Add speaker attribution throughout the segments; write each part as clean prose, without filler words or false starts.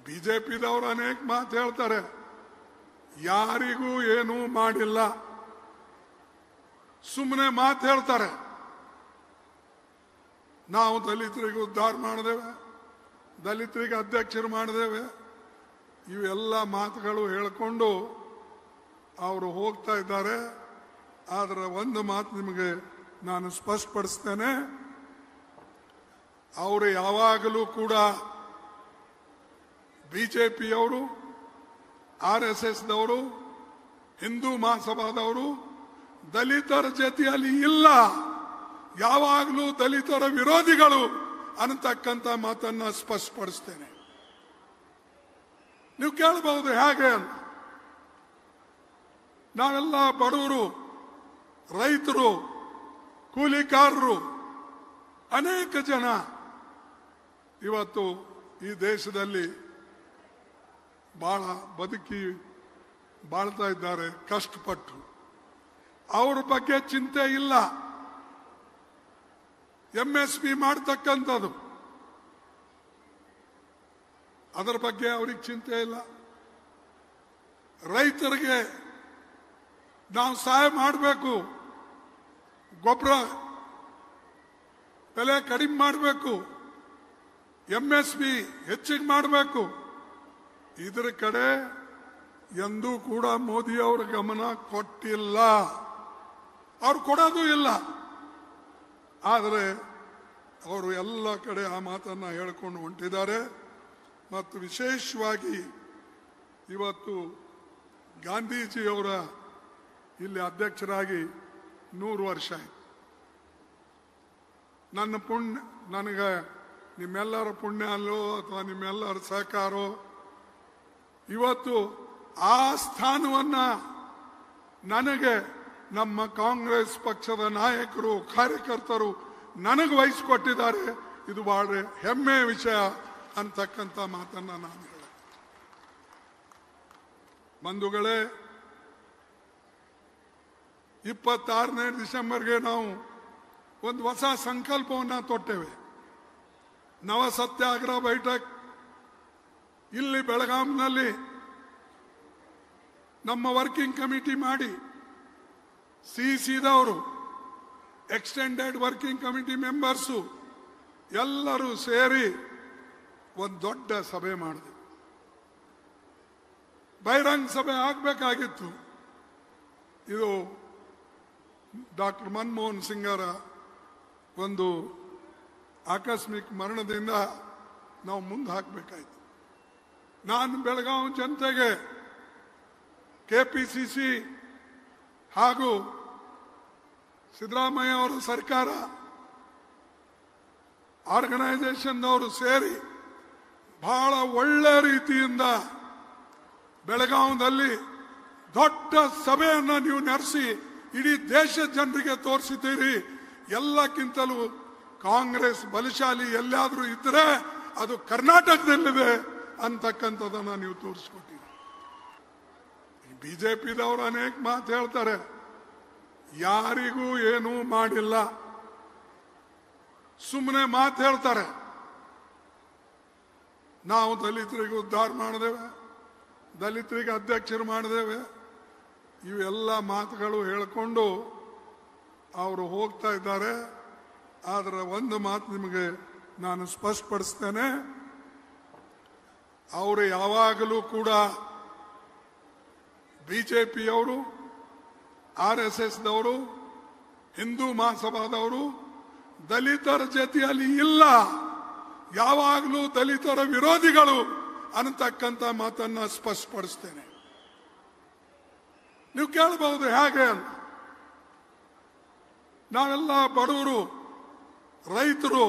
Speaker 1: ಬಿಜೆಪಿದವರು ಅನೇಕ ಮಾತು ಹೇಳ್ತಾರೆ, ಯಾರಿಗೂ ಏನೂ ಮಾಡಿಲ್ಲ, ಸುಮ್ಮನೆ ಮಾತು ಹೇಳ್ತಾರೆ. ನಾವು ದಲಿತರಿಗೆ ಉದ್ಧಾರ ಮಾಡಿದೇವೆ, ದಲಿತರಿಗೆ ಅಧ್ಯಕ್ಷರು ಮಾಡಿದೇವೆ, ಇವೆಲ್ಲ ಮಾತುಗಳು ಹೇಳಿಕೊಂಡು ಅವರು ಹೋಗ್ತಾ ಇದ್ದಾರೆ. ಆದರೆ ಒಂದು ಮಾತು ನಿಮಗೆ ನಾನು ಸ್ಪಷ್ಟಪಡಿಸ್ತೇನೆ, ಅವರು ಯಾವಾಗಲೂ ಕೂಡ ಬಿಜೆಪಿಯವರು, RSSದವರು, ಹಿಂದೂ ಮಹಾಸಭಾದವರು ದಲಿತರ ಜೊತೆಯಲ್ಲಿ ಇಲ್ಲ, ಯಾವಾಗಲೂ ದಲಿತರ ವಿರೋಧಿಗಳು ಅನ್ನತಕ್ಕಂಥ ಮಾತನ್ನ ಸ್ಪಷ್ಟಪಡಿಸ್ತೇನೆ. ನೀವು ಕೇಳಬಹುದು ಹೇಗೆ ಅಂತ. ನಾವೆಲ್ಲ ಬಡವರು, ರೈತರು, ಕೂಲಿಕಾರರು, ಅನೇಕ ಜನ ಇವತ್ತು ಈ ದೇಶದಲ್ಲಿ ಬಹಳ ಬದುಕಿ ಬಾಳ್ತಾ ಇದ್ದಾರೆ, ಕಷ್ಟಪಟ್ಟು. ಅವ್ರ ಬಗ್ಗೆ ಚಿಂತೆ ಇಲ್ಲ. MSP ಮಾಡ್ತಕ್ಕಂಥದ್ದು ಅದರ ಬಗ್ಗೆ ಅವ್ರಿಗೆ ಚಿಂತೆ ಇಲ್ಲ. ರೈತರಿಗೆ ನಾವು ಸಹಾಯ ಮಾಡಬೇಕು, ಗೊಬ್ಬರ ಬೆಲೆ ಕಡಿಮೆ ಮಾಡಬೇಕು, MSP ಹೆಚ್ಚಿಗೆ ಮಾಡಬೇಕು, ಇದರ ಕಡೆ ಎಂದೂ ಕೂಡ ಮೋದಿ ಅವರ ಗಮನ ಕೊಟ್ಟಿಲ್ಲ, ಅವ್ರು ಕೊಡೋದು ಇಲ್ಲ. ಆದರೆ ಅವರು ಎಲ್ಲ ಕಡೆ ಆ ಮಾತನ್ನ ಹೇಳಿಕೊಂಡು ಹೊಂಟಿದ್ದಾರೆ. ಮತ್ತು ವಿಶೇಷವಾಗಿ ಇವತ್ತು ಗಾಂಧೀಜಿಯವರ ಇಲ್ಲಿ ಅಧ್ಯಕ್ಷರಾಗಿ 100 ವರ್ಷ ಆಯಿತು. ನನ್ನ ಪುಣ್ಯ, ನನಗೆ ನಿಮ್ಮೆಲ್ಲರ ಪುಣ್ಯ ಅಲ್ಲೋ ಅಥವಾ ನಿಮ್ಮೆಲ್ಲರ ಸಹಕಾರೋ ಇವತ್ತು ಆ ಸ್ಥಾನವನ್ನ ನನಗೆ ನಮ್ಮ ಕಾಂಗ್ರೆಸ್ ಪಕ್ಷದ ನಾಯಕರು, ಕಾರ್ಯಕರ್ತರು ನನಗೆ ವಹಿಸಿಕೊಟ್ಟಿದ್ದಾರೆ. ಇದು ಬಹಳ ಹೆಮ್ಮೆಯ ವಿಷಯ ಅಂತಕ್ಕಂಥ ಮಾತನ್ನ ನಾನು ಹೇಳ. ಬಂಧುಗಳೇ, 26ನೇ ಡಿಸೆಂಬರ್ಗೆ ನಾವು ಒಂದು ಹೊಸ ಸಂಕಲ್ಪವನ್ನ ತೊಟ್ಟೆವೆ. ನವ ಸತ್ಯಾಗ್ರಹ ಬೈಠಕ್ ಇಲ್ಲಿ ಬೆಳಗಾಂನಲ್ಲಿ ನಮ್ಮ ವರ್ಕಿಂಗ್ ಕಮಿಟಿ ಮಾಡಿ, CCದವರು, ಎಕ್ಸ್ಟೆಂಡೆಡ್ ವರ್ಕಿಂಗ್ ಕಮಿಟಿ ಮೆಂಬರ್ಸು ಎಲ್ಲರೂ ಸೇರಿ ಒಂದು ದೊಡ್ಡ ಸಭೆ ಮಾಡಿದೆ. ಬಹಿರಂಗ ಸಭೆ ಆಗಬೇಕಾಗಿತ್ತು. ಇದು ಡಾಕ್ಟರ್ ಮನಮೋಹನ್ ಸಿಂಗರ ಒಂದು ಆಕಸ್ಮಿಕ ಮರಣದಿಂದ ನಾವು ಮುಂದೆ ಹಾಕಬೇಕಾಯ್ತು. ನಾನು ಬೆಳಗಾವಿ ಜನತೆಗೆ KPCC ಹಾಗೂ ಸಿದ್ದರಾಮಯ್ಯ ಅವರ ಸರ್ಕಾರ, ಆರ್ಗನೈಸೇಷನ್ದವರು ಸೇರಿ ಬಹಳ ಒಳ್ಳೆ ರೀತಿಯಿಂದ ಬೆಳಗಾವಿಯಲ್ಲಿ ದೊಡ್ಡ ಸಭೆಯನ್ನು ನೀವು ನಡೆಸಿ ಇಡೀ ದೇಶದ ಜನರಿಗೆ ತೋರಿಸಿದ್ದೀರಿ. ಎಲ್ಲಕ್ಕಿಂತಲೂ ಕಾಂಗ್ರೆಸ್ ಬಲಶಾಲಿ ಎಲ್ಲಾದ್ರೂ ಇದ್ರೆ ಅದು ಕರ್ನಾಟಕದಲ್ಲಿದೆ ಅಂತಕ್ಕಂಥದನ್ನ ನೀವು ತೋರಿಸ್ಕೊಟ್ಟಿದ್ದೀರಿ. ಬಿಜೆಪಿದವರು ಅನೇಕ ಮಾತು ಹೇಳ್ತಾರೆ, ಯಾರಿಗೂ ಏನೂ ಮಾಡಿಲ್ಲ, ಸುಮ್ಮನೆ ಮಾತು ಹೇಳ್ತಾರೆ. ನಾವು ದಲಿತರಿಗೆ ಉದ್ಧಾರ ಮಾಡಿದೇವೆ, ದಲಿತರಿಗೆ ಅಧ್ಯಕ್ಷರು ಮಾಡಿದೇವೆ, ಇವೆಲ್ಲ ಮಾತುಗಳು ಹೇಳಿಕೊಂಡು ಅವರು ಹೋಗ್ತಾ ಇದ್ದಾರೆ. ಆದರೆ ಒಂದು ಮಾತು ನಿಮಗೆ ನಾನು ಸ್ಪಷ್ಟಪಡಿಸ್ತೇನೆ, ಅವರು ಯಾವಾಗಲೂ ಕೂಡ ಬಿಜೆಪಿಯವರು, RSSದವರು, ಹಿಂದೂ ಮಹಾಸಭಾದವರು ದಲಿತರ ಜೊತೆಯಲ್ಲಿ ಇಲ್ಲ, ಯಾವಾಗಲೂ ದಲಿತರ ವಿರೋಧಿಗಳು ಅನ್ನತಕ್ಕಂಥ ಮಾತನ್ನ ಸ್ಪಷ್ಟಪಡಿಸ್ತೇನೆ. ನೀವು ಕೇಳಬಹುದು ಹೇಗೆ ಅಂತ. ನಾವೆಲ್ಲ ಬಡವರು, ರೈತರು,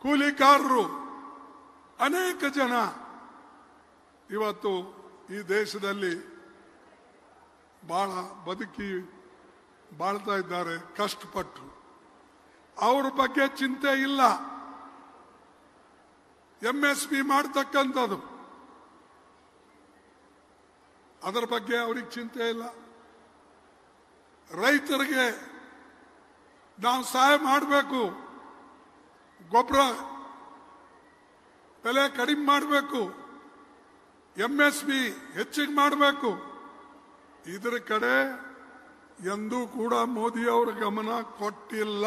Speaker 1: ಕೂಲಿಕಾರರು, ಅನೇಕ ಜನ ಇವತ್ತು ಈ ದೇಶದಲ್ಲಿ ಬಹಳ ಬದುಕಿ ಬಾಳ್ತಾ ಇದ್ದಾರೆ, ಕಷ್ಟಪಟ್ಟು. ಅವ್ರ ಬಗ್ಗೆ ಚಿಂತೆ ಇಲ್ಲ. MSP ಮಾಡ್ತಕ್ಕಂಥದ್ದು ಅದರ ಬಗ್ಗೆ ಅವ್ರಿಗೆ ಚಿಂತೆ ಇಲ್ಲ. ರೈತರಿಗೆ ನಾವು ಸಹಾಯ ಮಾಡಬೇಕು, ಗೊಬ್ಬರ ಬೆಲೆ ಕಡಿಮೆ ಮಾಡಬೇಕು, MSP ಹೆಚ್ಚಿಗೆ ಮಾಡಬೇಕು. ಇದರ ಕಡೆ ಎಂದೂ ಕೂಡ ಮೋದಿ ಅವರ ಗಮನ ಕೊಟ್ಟಿಲ್ಲ,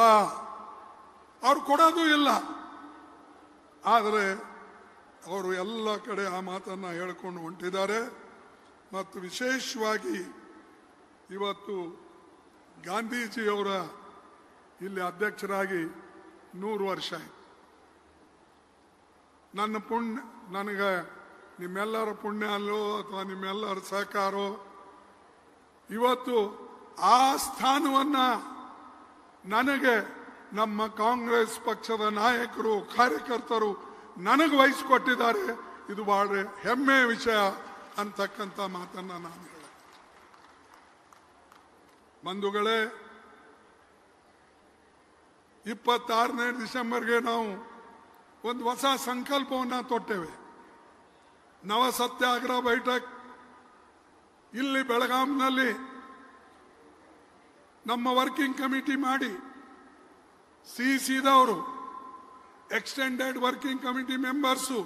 Speaker 1: ಅವ್ರು ಕೊಡೋದು ಇಲ್ಲ. ಆದರೆ ಅವರು ಎಲ್ಲ ಕಡೆ ಆ ಮಾತನ್ನ ಹೇಳಿಕೊಂಡು ಹೊಂಟಿದ್ದಾರೆ. ಮತ್ತು ವಿಶೇಷವಾಗಿ ಇವತ್ತು ಗಾಂಧೀಜಿಯವರ ಇಲ್ಲಿ ಅಧ್ಯಕ್ಷರಾಗಿ 100 ವರ್ಷ ಆಯಿತು. ನನಗೆ ನಿಮ್ಮೆಲ್ಲರ ಪುಣ್ಯ ಅಲ್ಲೋ ಅಥವಾ ನಿಮ್ಮೆಲ್ಲರ ಸಹಕಾರೋ ಇವತ್ತು ಆ ಸ್ಥಾನವನ್ನ ನನಗೆ ನಮ್ಮ ಕಾಂಗ್ರೆಸ್ ಪಕ್ಷದ ನಾಯಕರು ಕಾರ್ಯಕರ್ತರು ನನಗೆ ವಹಿಸಿಕೊಟ್ಟಿದ್ದಾರೆ. ಇದು ಬಹಳ ಹೆಮ್ಮೆಯ ವಿಷಯ ಅಂತಕ್ಕಂಥ ಮಾತನ್ನ ನಾನು ಹೇಳ. ಬಂಧುಗಳೇ, 26ನೇ ಡಿಸೆಂಬರ್ಗೆ ನಾವು ಒಂದು ಹೊಸ ಸಂಕಲ್ಪವನ್ನು ತೊಟ್ಟೆವೆ. ನವ ಸತ್ಯಾಗ್ರಹ ಬೈಠಕ್ ಇಲ್ಲಿ ಬೆಳಗಾಂನಲ್ಲಿ ನಮ್ಮ ವರ್ಕಿಂಗ್ ಕಮಿಟಿ ಮಾಡಿ ಸಿಸಿದವರು ಎಕ್ಸ್ಟೆಂಡೆಡ್ ವರ್ಕಿಂಗ್ ಕಮಿಟಿ ಮೆಂಬರ್ಸು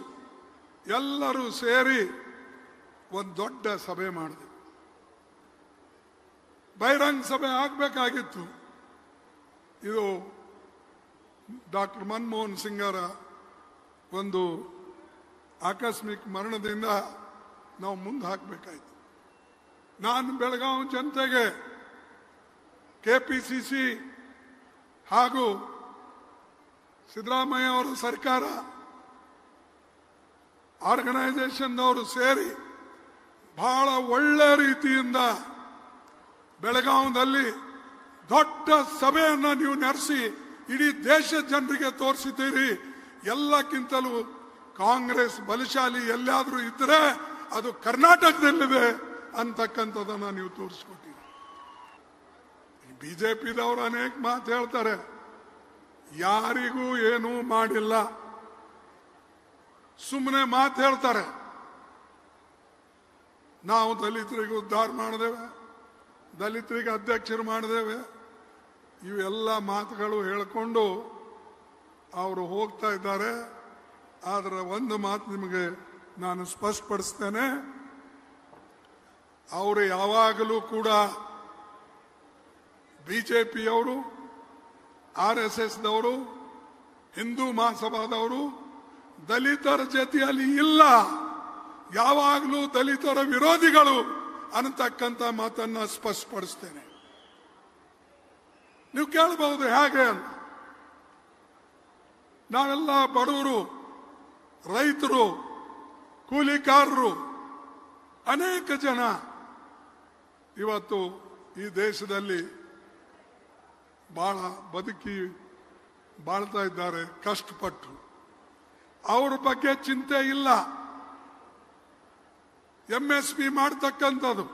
Speaker 1: ಎಲ್ಲರೂ ಸೇರಿ ಒಂದು ದೊಡ್ಡ ಸಭೆ ಮಾಡಿದೆ. ಬಹಿರಂಗ ಸಭೆ ಆಗಬೇಕಾಗಿತ್ತು. ಇದು ಡಾಕ್ಟರ್ ಮನಮೋಹನ್ ಸಿಂಗರ ಒಂದು ಆಕಸ್ಮಿಕ ಮರಣದಿಂದ ನಾವು ಮುಂದೆ ಹಾಕಬೇಕಾಯ್ತು. ನಾನು ಬೆಳಗಾವಿ ಜನತೆಗೆ KPCC ಹಾಗೂ ಸಿದ್ದರಾಮಯ್ಯ ಅವರ ಸರ್ಕಾರ ಆರ್ಗನೈಸೇಷನ್ದವರು ಸೇರಿ ಬಹಳ ಒಳ್ಳೆ ರೀತಿಯಿಂದ ಬೆಳಗಾವಿಯಲ್ಲಿ ದೊಡ್ಡ ಸಭೆಯನ್ನು ನೀವು ನಡೆಸಿ ಇಡೀ ದೇಶದ ಜನರಿಗೆ ತೋರಿಸಿದ್ದೀರಿ. ಎಲ್ಲಕ್ಕಿಂತಲೂ ಕಾಂಗ್ರೆಸ್ ಬಲಶಾಲಿ ಎಲ್ಲಾದರೂ ಇದ್ರೆ ಅದು ಕರ್ನಾಟಕದಲ್ಲಿದೆ ಅಂತಕ್ಕಂಥದನ್ನ ನೀವು ತೋರಿಸ್ಕೊಟ್ಟಿರಿ. ಬಿಜೆಪಿದವರು ಅನೇಕ ಮಾತು ಹೇಳ್ತಾರೆ, ಯಾರಿಗೂ ಏನೂ ಮಾಡಿಲ್ಲ, ಸುಮ್ಮನೆ ಮಾತು ಹೇಳ್ತಾರೆ. ನಾವು ದಲಿತರಿಗೆ ಉದ್ಧಾರ ಮಾಡಿದೇವೆ, ದಲಿತರಿಗೆ ಅಧ್ಯಕ್ಷರು ಮಾಡಿದೇವೆ, ಇವೆಲ್ಲ ಮಾತುಗಳು ಹೇಳಿಕೊಂಡು ಅವರು ಹೋಗ್ತಾ ಇದ್ದಾರೆ. ಆದರೆ ಒಂದು ಮಾತು ನಿಮಗೆ ನಾನು ಸ್ಪಷ್ಟಪಡಿಸ್ತೇನೆ, ಅವರು ಯಾವಾಗಲೂ ಕೂಡ ಬಿಜೆಪಿಯವರು, RSSದವರು, ಹಿಂದೂ ಮಹಾಸಭಾದವರು ದಲಿತರ ಜೊತೆಯಲ್ಲಿ ಇಲ್ಲ, ಯಾವಾಗಲೂ ದಲಿತರ ವಿರೋಧಿಗಳು ಅನ್ನತಕ್ಕಂಥ ಮಾತನ್ನ ಸ್ಪಷ್ಟಪಡಿಸ್ತೇನೆ. ನೀವು ಕೇಳಬಹುದು ಹೇಗೆ ಅಂತ. ನಾವೆಲ್ಲ ಬಡವರು, ರೈತರು, ಕೂಲಿಕಾರರು, ಅನೇಕ ಜನ ಇವತ್ತು ಈ ದೇಶದಲ್ಲಿ ಬಹಳ ಬದುಕಿ ಬಾಳ್ತಾ ಇದ್ದಾರೆ ಕಷ್ಟಪಟ್ಟು. ಅವ್ರ ಬಗ್ಗೆ ಚಿಂತೆ ಇಲ್ಲ. MSP ಮಾಡ್ತಕ್ಕಂಥದ್ದು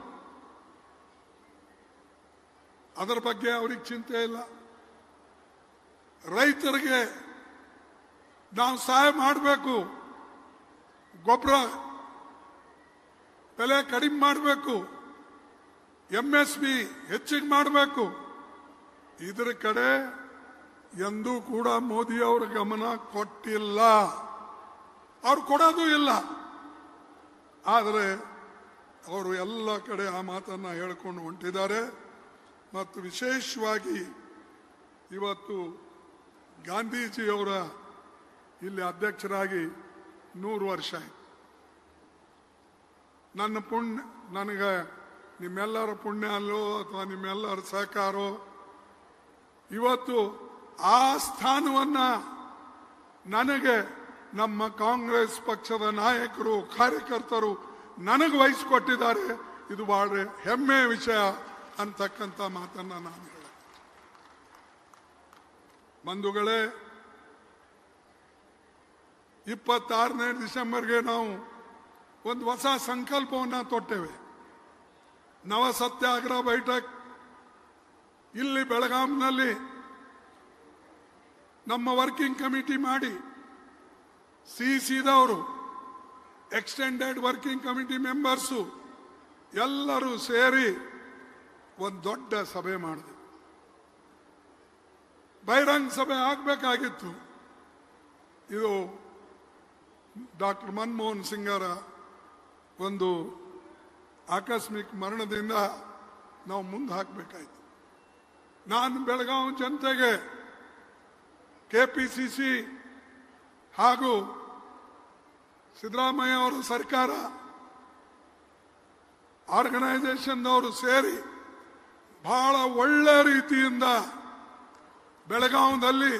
Speaker 1: ಅದರ ಬಗ್ಗೆ ಅವ್ರಿಗೆ ಚಿಂತೆ ಇಲ್ಲ. ರೈತರಿಗೆ ನಾವು ಸಹಾಯ ಮಾಡಬೇಕು, ಗೊಬ್ಬರ ಬೆಲೆ ಕಡಿಮೆ ಮಾಡಬೇಕು, MSP ಹೆಚ್ಚಿಗೆ ಮಾಡಬೇಕು. ಇದರ ಕಡೆ ಎಂದೂ ಕೂಡ ಮೋದಿ ಅವರ ಗಮನ ಕೊಟ್ಟಿಲ್ಲ, ಅವ್ರು ಕೊಡೋದು ಇಲ್ಲ. ಆದರೆ ಅವರು ಎಲ್ಲ ಕಡೆ ಆ ಮಾತನ್ನ ಹೇಳಿಕೊಂಡು ಹೊಂಟಿದ್ದಾರೆ. ಮತ್ತು ವಿಶೇಷವಾಗಿ ಇವತ್ತು ಗಾಂಧೀಜಿಯವರ ಇಲ್ಲಿ ಅಧ್ಯಕ್ಷರಾಗಿ 100 ವರ್ಷ ಆಯಿತು. ನನಗೆ ನಿಮ್ಮೆಲ್ಲರ ಪುಣ್ಯ ಅಲ್ಲೋ ಅಥವಾ ನಿಮ್ಮೆಲ್ಲರ ಸಹಕಾರೋ ಇವತ್ತು ಆ ಸ್ಥಾನವನ್ನ ನನಗೆ ನಮ್ಮ ಕಾಂಗ್ರೆಸ್ ಪಕ್ಷದ ನಾಯಕರು ಕಾರ್ಯಕರ್ತರು ನನಗೆ ವಹಿಸಿಕೊಟ್ಟಿದ್ದಾರೆ. ಇದು ಬಹಳ ಹೆಮ್ಮೆಯ ವಿಷಯ ಅಂತಕ್ಕಂಥ ಮಾತನ್ನ ನಾನು ಹೇಳ. ಬಂಧುಗಳೇ, 26ನೇ ಡಿಸೆಂಬರ್ಗೆ ನಾವು ಒಂದು ಹೊಸ ಸಂಕಲ್ಪವನ್ನು ತೊಟ್ಟೆವೆ. ನವ ಸತ್ಯಾಗ್ರಹ ಬೈಠಕ್ ಇಲ್ಲಿ ಬೆಳಗಾಂನಲ್ಲಿ ನಮ್ಮ ವರ್ಕಿಂಗ್ ಕಮಿಟಿ ಮಾಡಿ ಸಿಸಿದವರು ಎಕ್ಸ್ಟೆಂಡೆಡ್ ವರ್ಕಿಂಗ್ ಕಮಿಟಿ ಮೆಂಬರ್ಸು ಎಲ್ಲರೂ ಸೇರಿ ಒಂದು ದೊಡ್ಡ ಸಭೆ ಮಾಡಿದೆ. ಬಹಿರಂಗ ಸಭೆ ಆಗಬೇಕಾಗಿತ್ತು. ಇದು ಡಾಕ್ಟರ್ ಮನಮೋಹನ್ ಸಿಂಗರ ಒಂದು ಆಕಸ್ಮಿಕ ಮರಣದಿಂದ ನಾವು ಮುಂದೆ ಹಾಕಬೇಕಾಯ್ತು. ನಾನು ಬೆಳಗಾವಿ ಜನತೆಗೆ ಕೆಪಿಸಿಸಿ ಹಾಗೂ ಸಿದ್ದರಾಮಯ್ಯ ಅವರ ಸರ್ಕಾರ ಆರ್ಗನೈಸೇಷನ್ದವರು ಸೇರಿ ಬಹಳ ಒಳ್ಳೆ ರೀತಿಯಿಂದ ಬೆಳಗಾವಿಯಲ್ಲಿ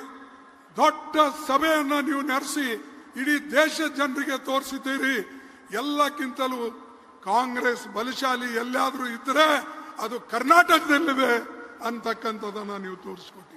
Speaker 1: ದೊಡ್ಡ ಸಭೆಯನ್ನು ನೀವು ನಡೆಸಿ ಇಡೀ ದೇಶದ ಜನರಿಗೆ ತೋರಿಸಿದ್ದೀರಿ. ಎಲ್ಲಕ್ಕಿಂತಲೂ ಕಾಂಗ್ರೆಸ್ ಬಲಶಾಲಿ ಎಲ್ಲಾದ್ರೂ ಇದ್ರೆ ಅದು ಕರ್ನಾಟಕದಲ್ಲಿದೆ ಅಂತಕ್ಕಂಥದ್ದನ್ನು ನೀವು ತೋರಿಸ್ಕೊಟ್ಟಿದ್ದೀರಿ.